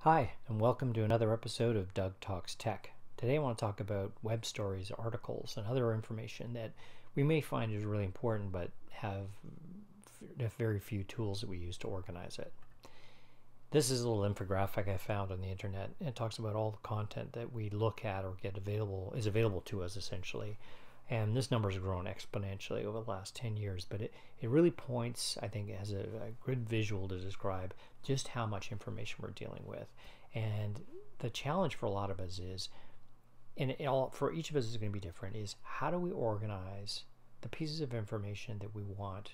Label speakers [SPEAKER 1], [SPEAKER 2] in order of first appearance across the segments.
[SPEAKER 1] Hi, and welcome to another episode of Doug Talks Tech. Today I want to talk about web stories, articles, and other information that we may find is really important but have very few tools that we use to organize it. This is a little infographic I found on the internet. It talks about all the content that we look at or is available to us essentially. And this number has grown exponentially over the last 10 years, but it really points, I think, as a good visual to describe just how much information we're dealing with. And the challenge for a lot of us is, for each of us is going to be different, is how do we organize the pieces of information that we want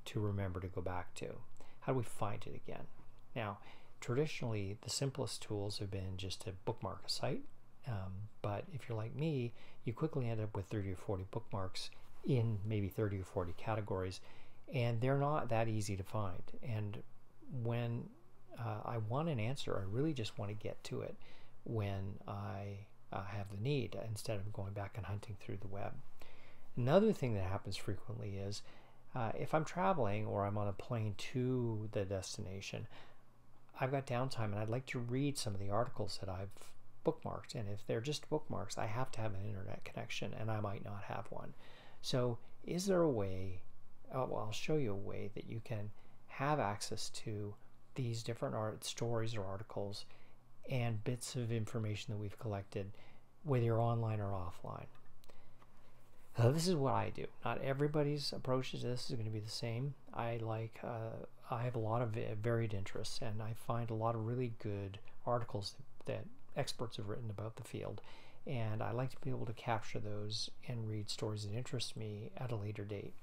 [SPEAKER 1] to remember to go back to? How do we find it again? Now, traditionally, the simplest tools have been just to bookmark a site. But if you're like me, you quickly end up with 30 or 40 bookmarks in maybe 30 or 40 categories, and they're not that easy to find. And when I want an answer, I really just want to get to it when I have the need, instead of going back and hunting through the web. Another thing that happens frequently is if I'm traveling or I'm on a plane to the destination, I've got downtime and I'd like to read some of the articles that I've bookmarked, and if they're just bookmarks, I have to have an internet connection, and I might not have one. So is there a way, I'll show you a way that you can have access to these different stories or articles and bits of information that we've collected, whether you're online or offline. This is what I do. Not everybody's approach to this is going to be the same. I have a lot of varied interests, and I find a lot of really good articles that experts have written about the field, and I like to be able to capture those and read stories that interest me at a later date.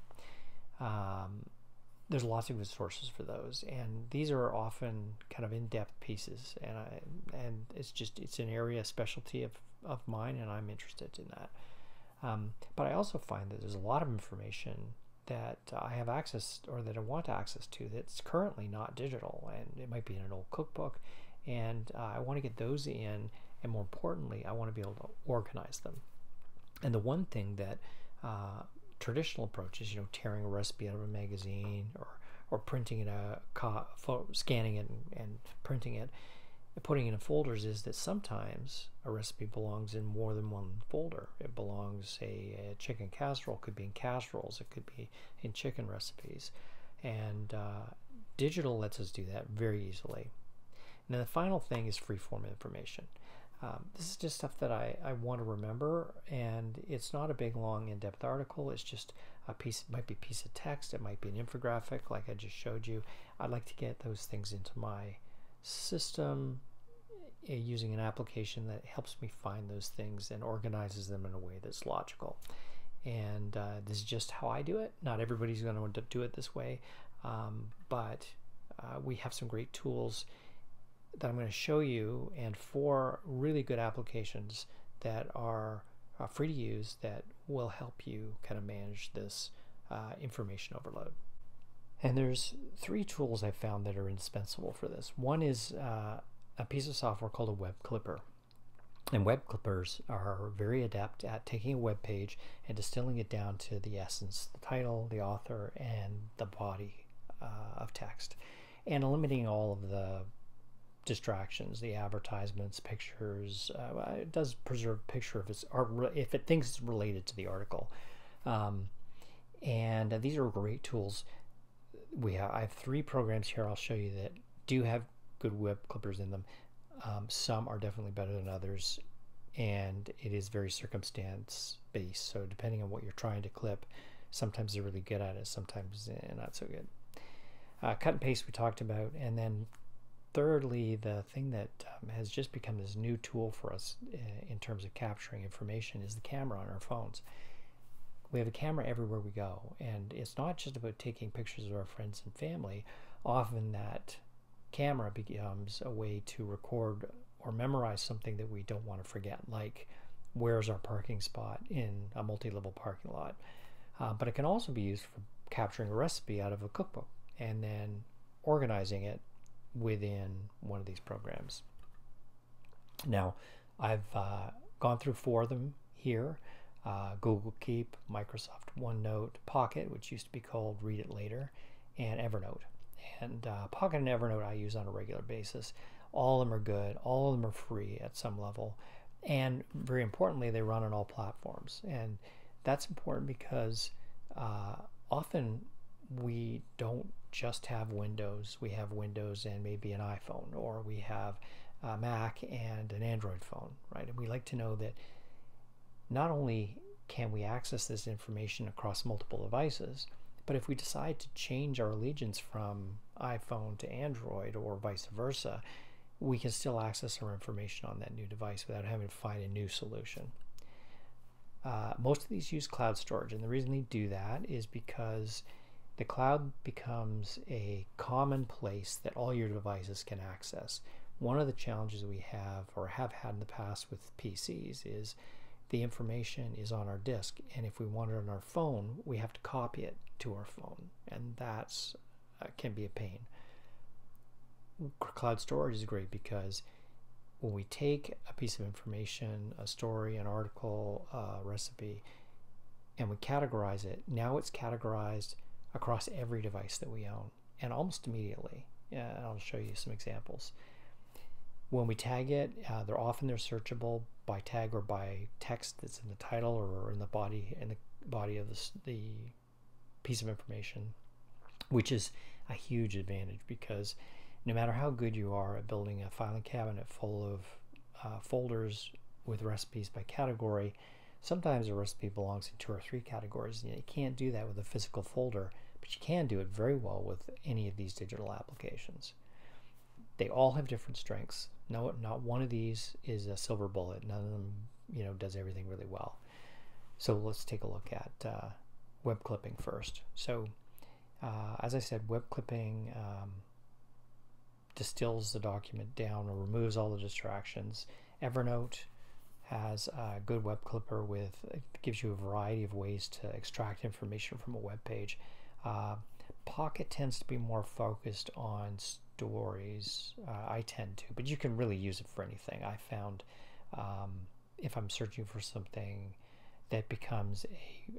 [SPEAKER 1] There's lots of good sources for those, and these are often kind of in-depth pieces, and it's an area specialty of mine, and I'm interested in that. But I also find that there's a lot of information that I have access, or that I want access to, that's currently not digital, and it might be in an old cookbook, and I want to get those in, and more importantly, I want to be able to organize them. And the one thing that traditional approaches, tearing a recipe out of a magazine, or printing it scanning it and printing it, and putting it in folders, is that sometimes a recipe belongs in more than one folder. It belongs, a chicken casserole could be in casseroles, it could be in chicken recipes, and digital lets us do that very easily. And then the final thing is free-form information. This is just stuff that I want to remember, and it's not a big, long, in-depth article. It's just a piece. It might be a piece of text. It might be an infographic, like I just showed you. I'd like to get those things into my system using an application that helps me find those things and organizes them in a way that's logical. And this is just how I do it. Not everybody's going to want to do it this way, but we have some great tools that I'm going to show you, and 4 really good applications that are free to use that will help you kind of manage this information overload. And there's 3 tools I found that are indispensable for this. One is a piece of software called a web clipper. And web clippers are very adept at taking a web page and distilling it down to the essence, the title, the author, and the body of text, and eliminating all of the distractions, the advertisements, pictures. It does preserve picture if it thinks it's related to the article. And these are great tools. I have 3 programs here I'll show you that do have good web clippers in them. Some are definitely better than others, and it is very circumstance based. So depending on what you're trying to clip, sometimes they're really good at it, sometimes not so good. Cut and paste we talked about, and then thirdly, the thing that has just become this new tool for us in terms of capturing information is the camera on our phones. We have a camera everywhere we go, and it's not just about taking pictures of our friends and family. Often that camera becomes a way to record or memorize something that we don't want to forget, like where's our parking spot in a multi-level parking lot. But it can also be used for capturing a recipe out of a cookbook and then organizing it within one of these programs. Now, I've gone through 4 of them here. Google Keep, Microsoft OneNote, Pocket, which used to be called Read It Later, and Evernote. And Pocket and Evernote I use on a regular basis. All of them are good. All of them are free at some level. And very importantly, they run on all platforms. And that's important because often we don't just have Windows. We have Windows and maybe an iPhone, or we have a Mac and an Android phone, right? And we like to know that not only can we access this information across multiple devices, but if we decide to change our allegiance from iPhone to Android or vice versa, we can still access our information on that new device without having to find a new solution. Most of these use cloud storage, and the reason they do that is because the cloud becomes a common place that all your devices can access. One of the challenges we have or have had in the past with PCs is the information is on our disk, and if we want it on our phone, we have to copy it to our phone, and that's can be a pain. Cloud storage is great because when we take a piece of information, a story, an article, a recipe, and we categorize it, now it's categorized across every device that we own, and almost immediately. I'll show you some examples. When we tag it, they're searchable by tag or by text that's in the title or in the body of the piece of information, which is a huge advantage because no matter how good you are at building a filing cabinet full of folders with recipes by category, sometimes a recipe belongs in 2 or 3 categories, and you can't do that with a physical folder, but you can do it very well with any of these digital applications. They all have different strengths. No, not one of these is a silver bullet. None of them, does everything really well. So let's take a look at web clipping first. So, as I said, web clipping distills the document down or removes all the distractions. Evernote has a good web clipper it gives you a variety of ways to extract information from a web page. Pocket tends to be more focused on stories. I tend to, but you can really use it for anything. I found if I'm searching for something that becomes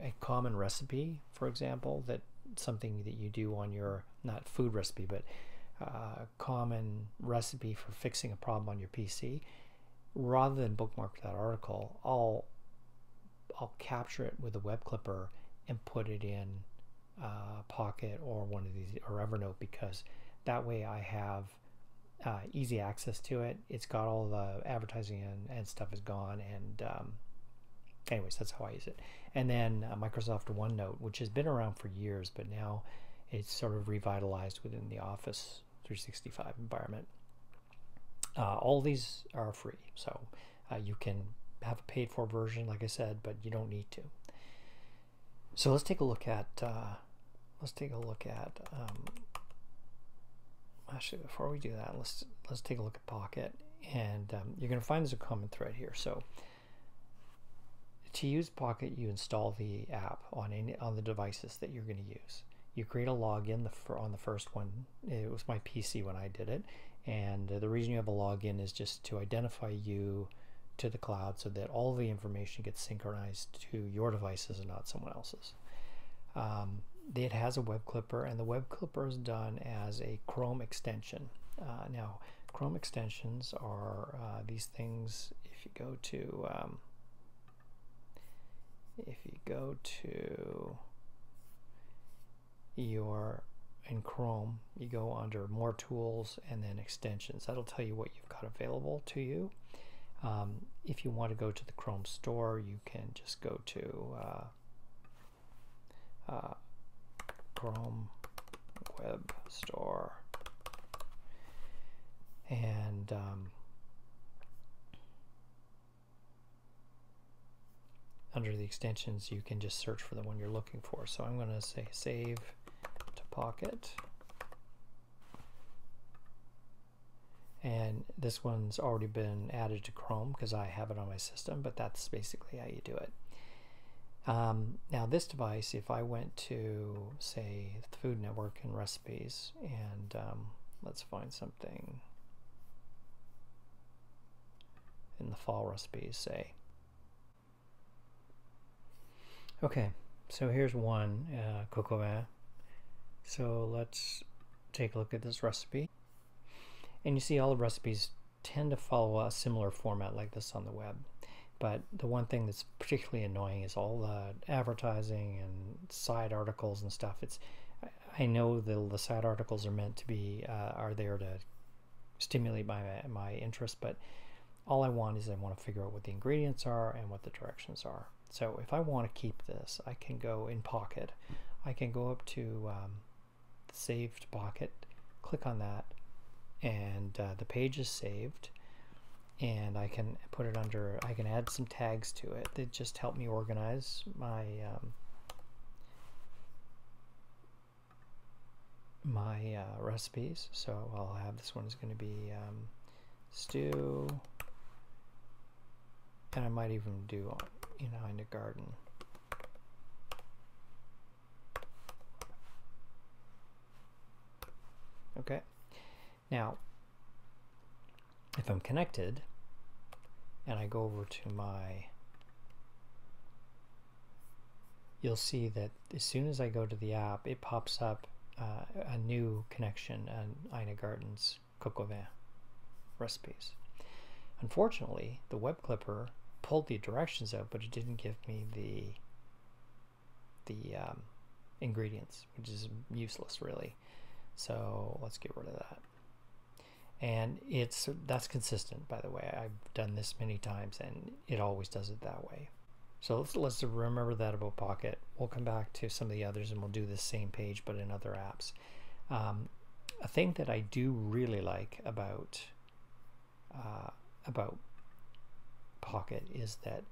[SPEAKER 1] a common recipe, for example, that something that you do on your, not food recipe, but common recipe for fixing a problem on your PC, rather than bookmark that article, I'll capture it with a web clipper and put it in Pocket or one of these or Evernote, because that way I have easy access to it. It's got all the advertising and stuff is gone, and anyways, that's how I use it. And then Microsoft OneNote, which has been around for years, but now it's sort of revitalized within the Office 365 environment. All these are free, so you can have a paid-for version, like I said, but you don't need to. So let's take a look at actually, before we do that, let's take a look at Pocket, and you're going to find there's a common thread here. So to use Pocket, you install the app on the devices that you're going to use. You create a login on the first one. It was my PC when I did it, and the reason you have a login is just to identify you to the cloud so that all the information gets synchronized to your devices and not someone else's. It has a web clipper, and the web clipper is done as a Chrome extension. Now, Chrome extensions are these things. If you go to in Chrome, you go under More Tools and then Extensions. That'll tell you what you've got available to you. If you want to go to the Chrome Store, you can just go to Chrome Web Store, and under the extensions you can just search for the one you're looking for. So I'm going to say save to Pocket, and this one's already been added to Chrome because I have it on my system, but that's basically how you do it. Now this device, if I went to, say, the Food Network and recipes, and let's find something in the fall recipes, say. Okay, so here's one, coq au vin. So let's take a look at this recipe. And you see all the recipes tend to follow a similar format like this on the web. But the one thing that's particularly annoying is all the advertising and side articles and stuff. I know the side articles are meant to be are there to stimulate my interest, but all I want is I want to figure out what the ingredients are and what the directions are. So if I want to keep this, I can go in Pocket. I can go up to the saved Pocket, click on that, and the page is saved. And I can put it under, I can add some tags to it that just help me organize my recipes. So I'll have, this one is going to be stew, and I might even do, in a garden. Okay, now if I'm connected and I go over to you'll see that as soon as I go to the app, it pops up a new connection on Ina Garten's Coq au vin recipes. Unfortunately, the web clipper pulled the directions out, but it didn't give me the ingredients, which is useless really. So let's get rid of that. And that's consistent, by the way. I've done this many times and it always does it that way. So let's remember that about Pocket. We'll come back to some of the others and we'll do the same page but in other apps. A thing that I do really like about Pocket is that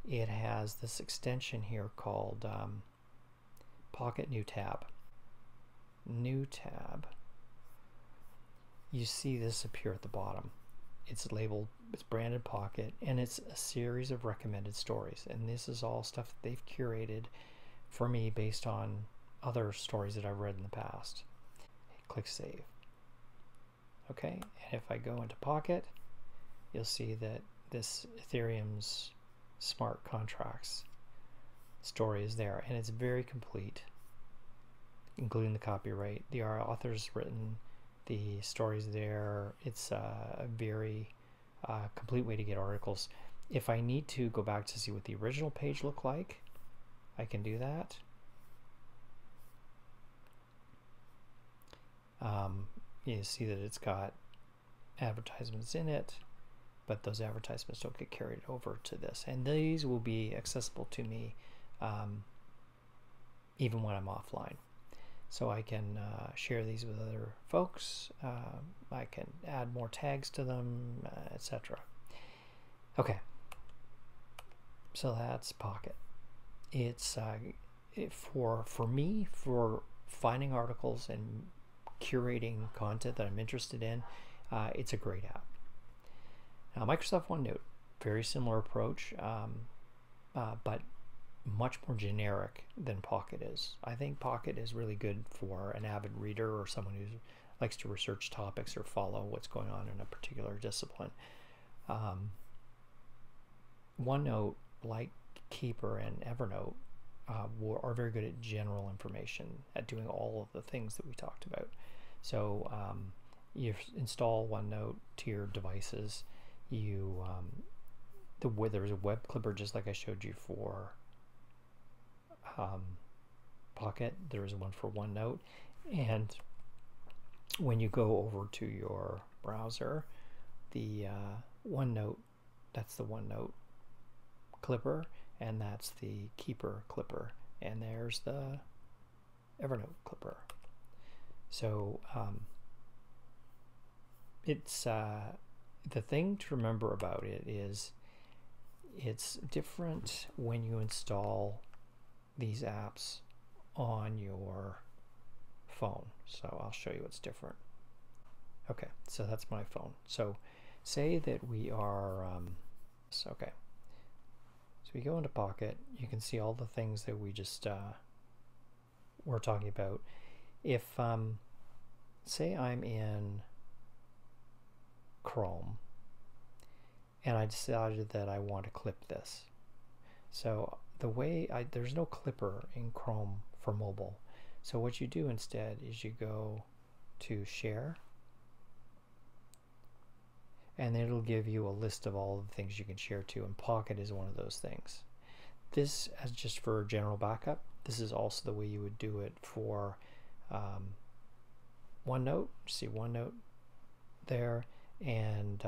[SPEAKER 1] it has this extension here called Pocket New Tab. New Tab. You see this appear at the bottom. It's labeled, it's branded Pocket, and it's a series of recommended stories. And this is all stuff that they've curated for me based on other stories that I've read in the past. Click Save. Okay, and if I go into Pocket, you'll see that this Ethereum's smart contracts story is there, and it's very complete, including the copyright. The author's written, the stories there. It's a very complete way to get articles. If I need to go back to see what the original page looked like, I can do that. You see that it's got advertisements in it, but those advertisements don't get carried over to this. And these will be accessible to me even when I'm offline. So I can share these with other folks. I can add more tags to them, etc. Okay, so that's Pocket. It's for me, for finding articles and curating content that I'm interested in, it's a great app. Now, Microsoft OneNote, very similar approach, but much more generic than Pocket is. I think Pocket is really good for an avid reader or someone who likes to research topics or follow what's going on in a particular discipline. OneNote, like Keeper and Evernote, are very good at general information, at doing all of the things that we talked about. So you install OneNote to your devices. There's a web clipper just like I showed you for Pocket. There is one for OneNote, and when you go over to your browser, the OneNote, that's the OneNote clipper, and that's the Keeper clipper, and there's the Evernote clipper. So it's the thing to remember about it is it's different when you install these apps on your phone. So I'll show you what's different. Okay, so that's my phone. So say that we are okay, so we go into Pocket. You can see all the things that we just were talking about. If say I'm in Chrome and I decided that I want to clip this, so the way there's no clipper in Chrome for mobile. So what you do instead is you go to Share, and then it'll give you a list of all the things you can share to, and Pocket is one of those things. This is just for general backup. This is also the way you would do it for OneNote. See OneNote there, and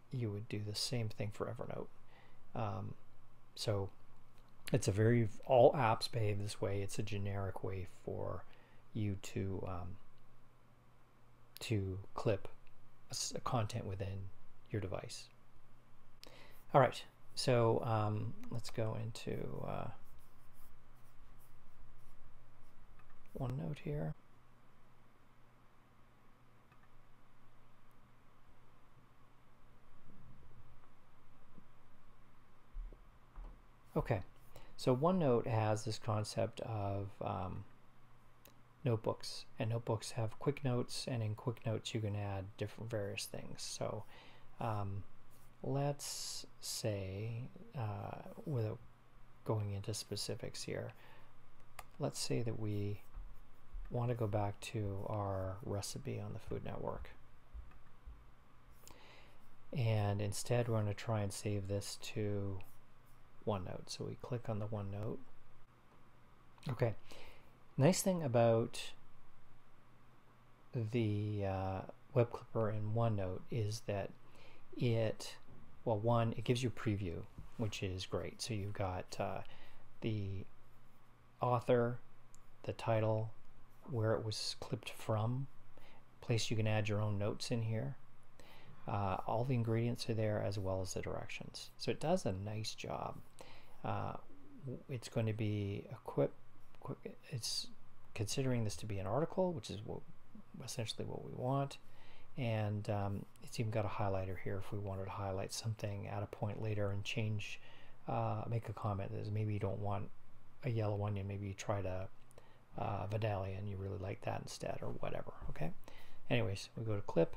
[SPEAKER 1] you would do the same thing for Evernote. So it's a very, all apps behave this way. It's a generic way for you to clip content within your device. All right, so let's go into OneNote here. Okay, so OneNote has this concept of notebooks, and notebooks have quick notes, and in quick notes you can add different various things. So let's say, without going into specifics here, let's say that we want to go back to our recipe on the Food Network, and instead we're going to try and save this to OneNote. So we click on the OneNote. Okay, nice thing about the web clipper in OneNote is that it, well, one, it gives you a preview, which is great. So you've got the author, the title, where it was clipped from, place you can add your own notes in here. All the ingredients are there, as well as the directions. So it does a nice job. It's going to be it's considering this to be an article, which is essentially what we want. And it's even got a highlighter here if we wanted to highlight something at a point later and change, make a comment that maybe you don't want a yellow onion, maybe you tried a Vidalia and you really like that instead, or whatever. Okay, anyways, we go to clip,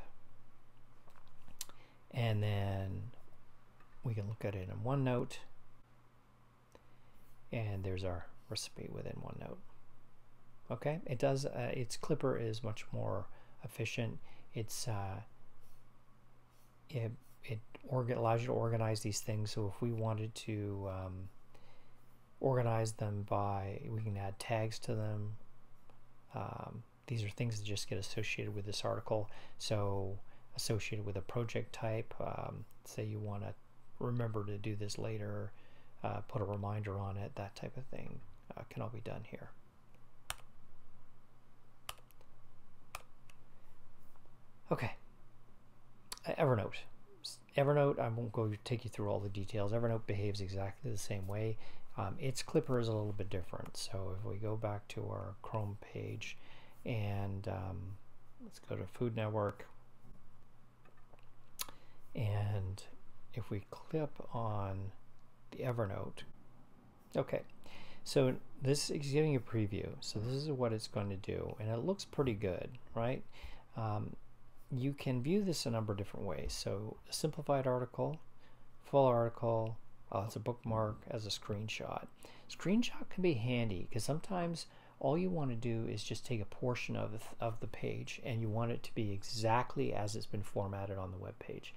[SPEAKER 1] and then we can look at it in OneNote, and there's our recipe within OneNote. Okay, it does, its clipper is much more efficient. It's it allows you to organize these things. So if we wanted to organize them by, we can add tags to them. These are things that just get associated with this article. So associated with a project type, say you want to remember to do this later, put a reminder on it, that type of thing can all be done here. Okay, Evernote. Evernote, I won't go take you through all the details. Evernote behaves exactly the same way. Its clipper is a little bit different. So if we go back to our Chrome page, and let's go to Food Network, and if we clip on the Evernote, okay, so this is giving you a preview. So this is what it's going to do, and it looks pretty good, right? You can view this a number of different ways. So a simplified article, full article, as a bookmark, as a screenshot. Screenshot can be handy because sometimes all you want to do is just take a portion of the page, and you want it to be exactly as it's been formatted on the web page.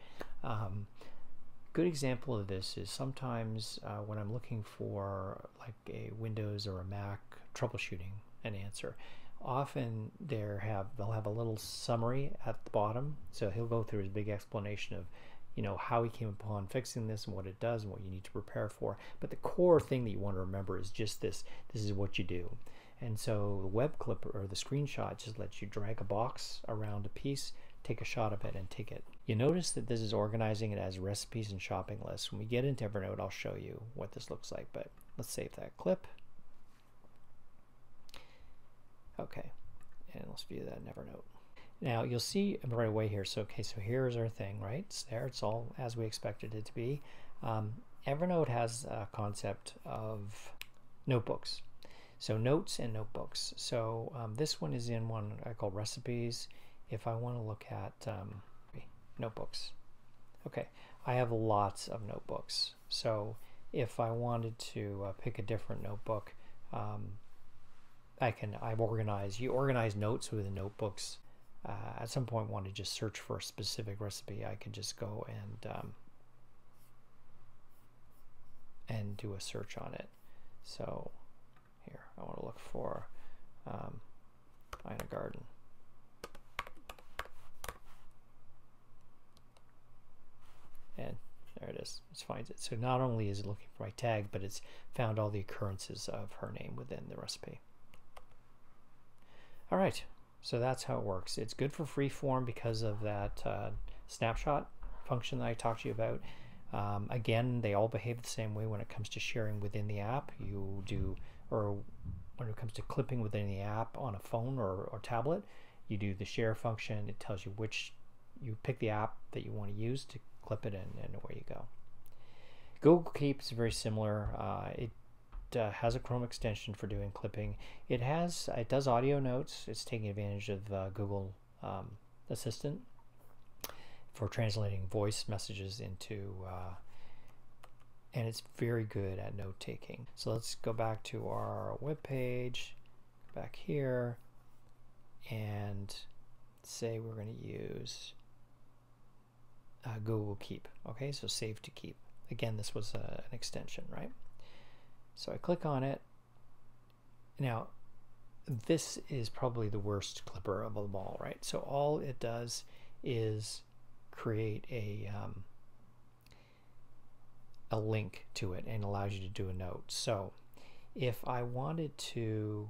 [SPEAKER 1] Good example of this is sometimes when I'm looking for like a Windows or a Mac troubleshooting an answer, often they'll have a little summary at the bottom. So he'll go through his big explanation of, you know, how he came upon fixing this and what it does and what you need to prepare for. But the core thing that you want to remember is just this. This is what you do. And so the web clipper or the screenshot just lets you drag a box around a piece, take a shot of it, and take it. You notice that this is organizing it as recipes and shopping lists. When we get into Evernote, I'll show you what this looks like, but let's save that clip. Okay, and let's view that in Evernote. Now you'll see right away here, so okay, so here's our thing, right? It's there, it's all as we expected it to be. Evernote has a concept of notebooks. So notes and notebooks. So this one is in one I call recipes. If I want to look at notebooks, okay, I have lots of notebooks. So if I wanted to pick a different notebook, you organize notes within notebooks at some point want to just search for a specific recipe, I can just go and do a search on it. So here, I want to look for Ina Garten. And there it is. It finds it. So not only is it looking for my tag, but it's found all the occurrences of her name within the recipe. All right, so that's how it works. It's good for freeform because of that snapshot function that I talked to you about. Again, they all behave the same way when it comes to sharing within the app. You do, or when it comes to clipping within the app on a phone or tablet, you do the share function. It tells you which, you pick the app that you want to use to clip it in, and away you go. Google Keep is very similar. It has a Chrome extension for doing clipping. It does audio notes. It's taking advantage of Google Assistant for translating voice messages into, and it's very good at note taking. So let's go back to our web page, back here, and say we're going to use Google Keep. Okay, so save to keep. Again, this was an extension, right? So I click on it. Now, this is probably the worst clipper of them all, right? So all it does is create a link to it and allows you to do a note. So if I wanted to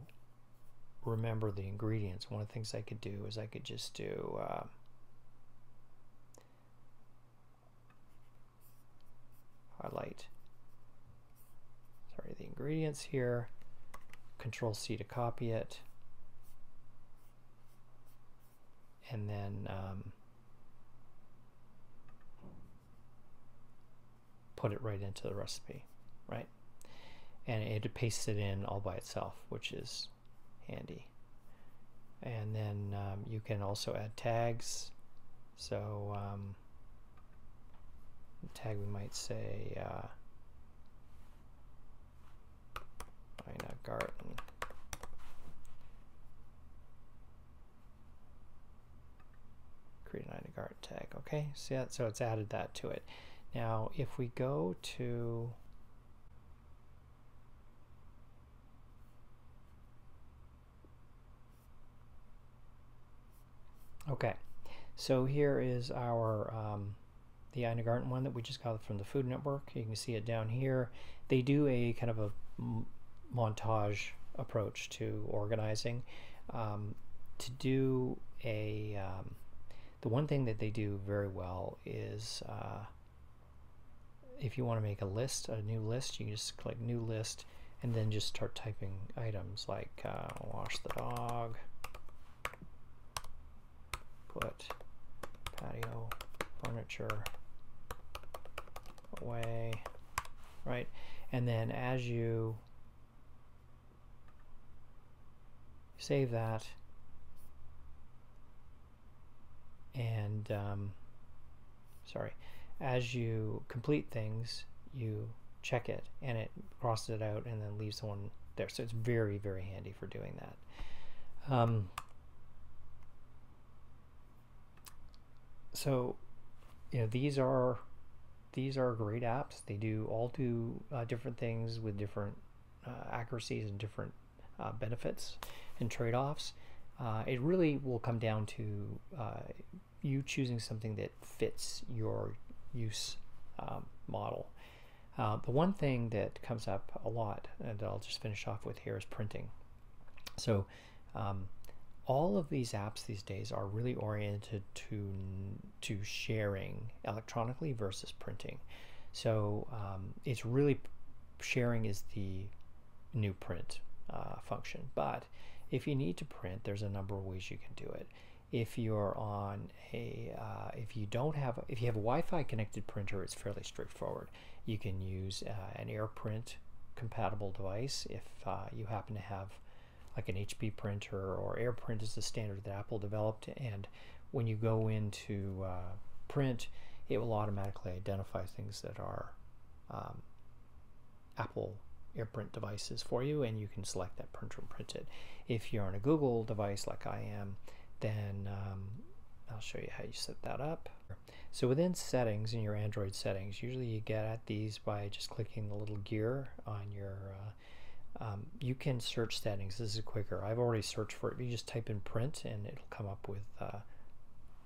[SPEAKER 1] remember the ingredients, one of the things I could do is I could just do highlight, the ingredients here, Control C to copy it, and then put it right into the recipe, right? And it pastes it in all by itself, which is handy. And then you can also add tags. So tag, we might say Ina Garten. Create an Ina Garten tag. Okay, so it's added that to it. Now, if we go to okay, so here is our the Ina Garten one that we just got from the Food Network. You can see it down here. They do a kind of a montage approach to organizing. To do a the one thing that they do very well is if you want to make a list, a new list, you can just click new list and then just start typing items like wash the dog, put patio furniture away, right? And then as you save that and as you complete things, you check it and it crosses it out and then leaves the one there. So it's very, very handy for doing that. So you know, these are great apps. They all do different things with different accuracies and different benefits and trade-offs. It really will come down to you choosing something that fits your use model. The one thing that comes up a lot, and I'll just finish off with here, is printing. So all of these apps these days are really oriented to sharing electronically versus printing. So it's really, sharing is the new print function. But if you need to print, there's a number of ways you can do it. If you're on a if you have a Wi-Fi connected printer, it's fairly straightforward. You can use an AirPrint compatible device if you happen to have like an HP printer, or AirPrint is the standard that Apple developed, and when you go into print, it will automatically identify things that are Apple AirPrint devices for you, and you can select that printer and print it. If you're on a Google device like I am, then I'll show you how you set that up. So within settings, in your Android settings, usually you get at these by just clicking the little gear on your you can search settings. This is quicker. I've already searched for it. You just type in print and it'll come up with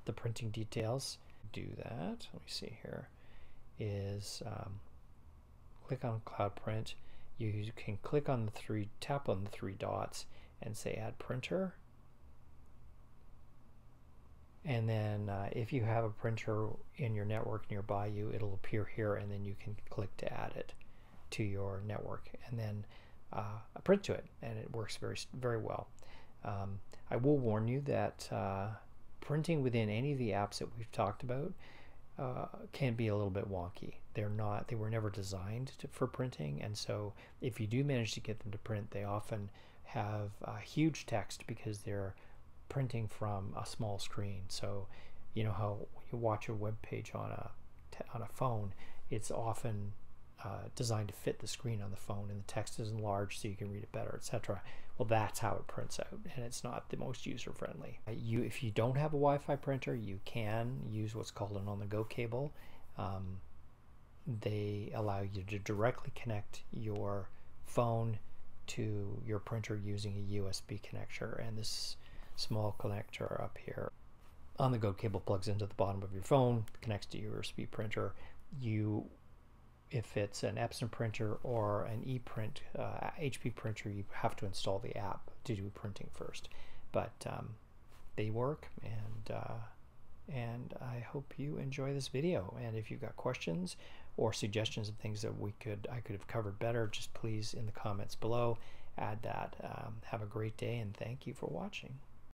[SPEAKER 1] the printing details. Do that. Let me see here. Is click on Cloud Print. You can click on the tap on the three dots and say Add Printer. And then if you have a printer in your network nearby you, it'll appear here, and then you can click to add it to your network, and then print to it, and it works very well. I will warn you that printing within any of the apps that we've talked about can be a little bit wonky. They were never designed for printing, and so if you do manage to get them to print, they often have huge text because they're printing from a small screen. So you know how when you watch a web page on a phone, it's often designed to fit the screen on the phone, and the text is enlarged so you can read it better, etc. Well, that's how it prints out, and it's not the most user friendly. If you don't have a Wi-Fi printer, you can use what's called an on-the-go cable. They allow you to directly connect your phone to your printer using a USB connector, and this small connector up here on the go cable plugs into the bottom of your phone, connects to your USB printer. If it's an Epson printer or an ePrint HP printer, you have to install the app to do printing first, but they work, and I hope you enjoy this video. And if you've got questions or suggestions of things that I could have covered better, just please in the comments below add that. Have a great day, and thank you for watching.